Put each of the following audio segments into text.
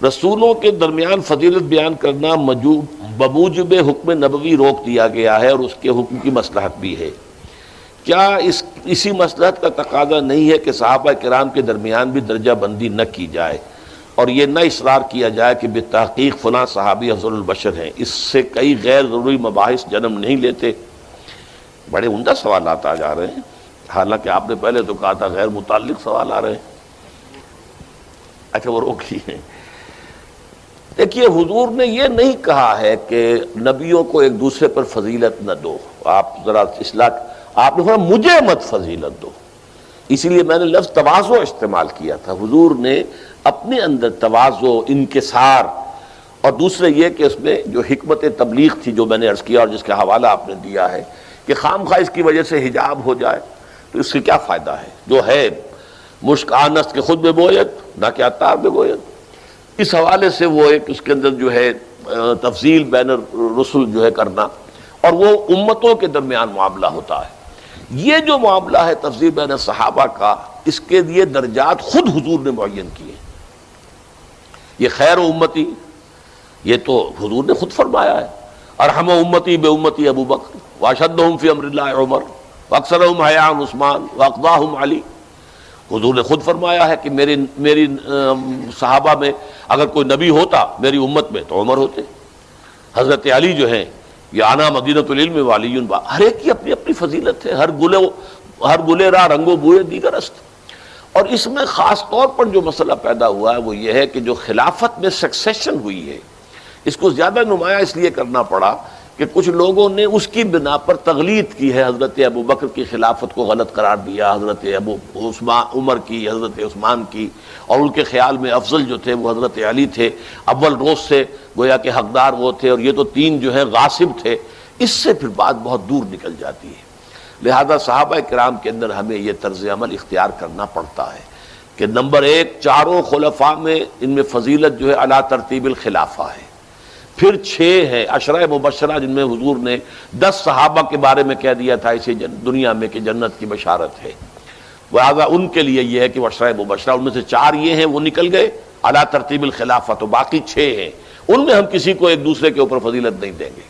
رسولوں کے درمیان فضیلت بیان کرنا بموجب حکم نبوی روک دیا گیا ہے، اور اس کے حکم کی مصلحت بھی ہے۔ کیا اسی مصلحت کا تقاضا نہیں ہے کہ صحابہ کرام کے درمیان بھی درجہ بندی نہ کی جائے، اور یہ نہ اصرار کیا جائے کہ بالتحقیق فلاں صحابی افضل البشر ہیں؟ اس سے کئی غیر ضروری مباحث جنم نہیں لیتے؟ بڑے عمدہ سوالات آ جا رہے ہیں، حالانکہ آپ نے پہلے تو کہا تھا غیر متعلق سوال آ رہے ہیں۔ اچھا وہ روک لیے۔ دیکھیے، حضور نے یہ نہیں کہا ہے کہ نبیوں کو ایک دوسرے پر فضیلت نہ دو، آپ ذرا اصلاح، آپ نے فرمایا مجھے مت فضیلت دو، اسی لیے میں نے لفظ تواضع استعمال کیا تھا۔ حضور نے اپنے اندر تواضع، انکسار، اور دوسرے یہ کہ اس میں جو حکمت تبلیغ تھی جو میں نے عرض کیا اور جس کا حوالہ آپ نے دیا ہے کہ خام خواہ اس کی وجہ سے حجاب ہو جائے تو اس سے کیا فائدہ ہے؟ جو ہے مشک آنست کے خود بے بویت نہ کہ عطار بے بویت، اس حوالے سے وہ ایک اس کے اندر جو ہے تفضیل بین الرسل جو ہے کرنا، اور وہ امتوں کے درمیان معاملہ ہوتا ہے۔ یہ جو معاملہ ہے تفضیل بین صحابہ کا، اس کے لیے درجات خود حضور نے معین کیے۔ یہ خیر امتی، یہ تو حضور نے خود فرمایا ہے، ارحم امتی بے امتی ابو بکر واشدہم فی امر اللہ عمر واکثرہم حیاء عثمان واقضاہم علی۔ حضور نے خود فرمایا ہے کہ میری صحابہ میں اگر کوئی نبی ہوتا میری امت میں تو عمر ہوتے۔ حضرت علی جو ہیں یہ آنا مدینۃ العلم والی، ہر ایک کی اپنی اپنی فضیلت ہے، ہر گلے راہ رنگ و بوئے دیگر است۔ اور اس میں خاص طور پر جو مسئلہ پیدا ہوا ہے وہ یہ ہے کہ جو خلافت میں سکسیشن ہوئی ہے، اس کو زیادہ نمایاں اس لیے کرنا پڑا کہ کچھ لوگوں نے اس کی بنا پر تغلیط کی ہے، حضرت ابو بکر کی خلافت کو غلط قرار دیا، حضرت عمر کی، حضرت عثمان کی، اور ان کے خیال میں افضل جو تھے وہ حضرت علی تھے، اول روز سے گویا کہ حقدار وہ تھے، اور یہ تو تین جو ہیں غاصب تھے۔ اس سے پھر بات بہت دور نکل جاتی ہے۔ لہذا صحابہ کرام کے اندر ہمیں یہ طرز عمل اختیار کرنا پڑتا ہے کہ نمبر ایک، چاروں خلفاء میں ان میں فضیلت جو ہے علی ترتیب الخلافہ ہے، پھر 6 ہے عشرہ مبشرہ جن میں حضور نے 10 صحابہ کے بارے میں کہہ دیا تھا اسی دنیا میں کہ جنت کی بشارت ہے، لہٰذا ان کے لیے یہ ہے کہ عشرہ مبشرہ، ان میں سے 4 یہ ہیں وہ نکل گئے علی ترتیب الخلافہ، تو باقی 6 ہیں، ان میں ہم کسی کو ایک دوسرے کے اوپر فضیلت نہیں دیں گے۔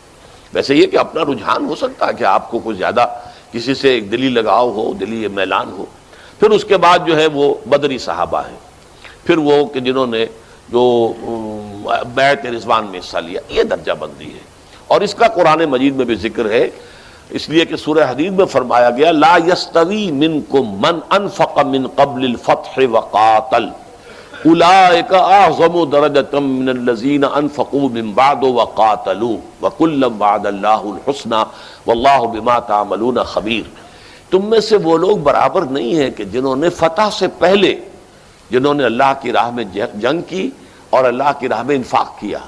ویسے یہ کہ اپنا رجحان ہو سکتا ہے کہ آپ کو کوئی زیادہ کسی سے ایک دلی لگاؤ ہو، دلی میلان ہو۔ پھر اس کے بعد جو ہے وہ بدری صحابہ ہیں، پھر وہ کہ جنہوں نے جو بیعت رضوان میں حصہ لیا، یہ درجہ بندی ہے، اور اس کا قرآن مجید میں بھی ذکر ہے، اس لیے کہ سورہ حدید میں فرمایا گیا لا یستوی منکم من انفق من قبل الفتح وقاتل اولئک اعظم درجۃ من الذین انفقوا من بعد وقاتلوا وکلا وعد اللہ الحسنی واللہ بما تعملون خبیر۔ تم میں سے وہ لوگ برابر نہیں ہیں کہ جنہوں نے فتح سے پہلے، جنہوں نے اللہ کی راہ میں جنگ کی اور اللہ کی راہ میں انفاق کیا،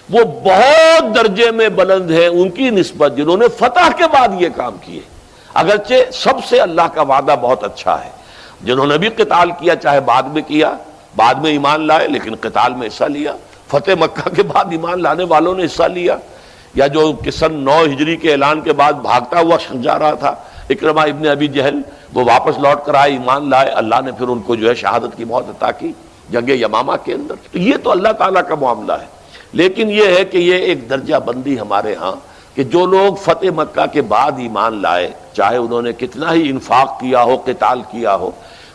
وہ بہت درجے میں بلند ہیں ان کی نسبت جنہوں نے فتح کے بعد یہ کام کیے۔ اگرچہ سب سے اللہ کا وعدہ بہت اچھا ہے، جنہوں نے بھی قتال کیا، چاہے بعد میں کیا، بعد میں ایمان لائے لیکن قتال میں حصہ لیا، فتح مکہ کے بعد ایمان لانے والوں نے حصہ لیا، یا جو کہ سن 9 ہجری کے اعلان کے بعد بھاگتا ہوا جا رہا تھا اکرمہ ابن ابی جہل، وہ واپس لوٹ کر آئے، ایمان لائے، اللہ نے پھر ان کو جو ہے شہادت کی موت عطا کی جنگ یمامہ کے اندر۔ تو یہ تو اللہ تعالیٰ کا معاملہ ہے، لیکن یہ ہے کہ یہ ایک درجہ بندی ہمارے ہاں کہ جو لوگ فتح مکہ کے بعد ایمان لائے، چاہے انہوں نے کتنا ہی انفاق کیا ہو، قتال کیا ہو،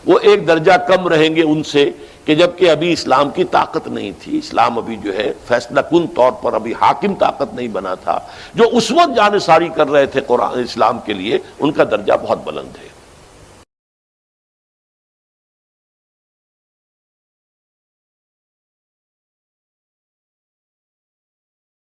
وہ ایک درجہ کم رہیں گے ان سے کہ جبکہ ابھی اسلام کی طاقت نہیں تھی، اسلام ابھی جو ہے فیصلہ کن طور پر ابھی حاکم طاقت نہیں بنا تھا، جو اس وقت جانثاری کر رہے تھے قرآن اسلام کے لیے، ان کا درجہ بہت بلند ہے۔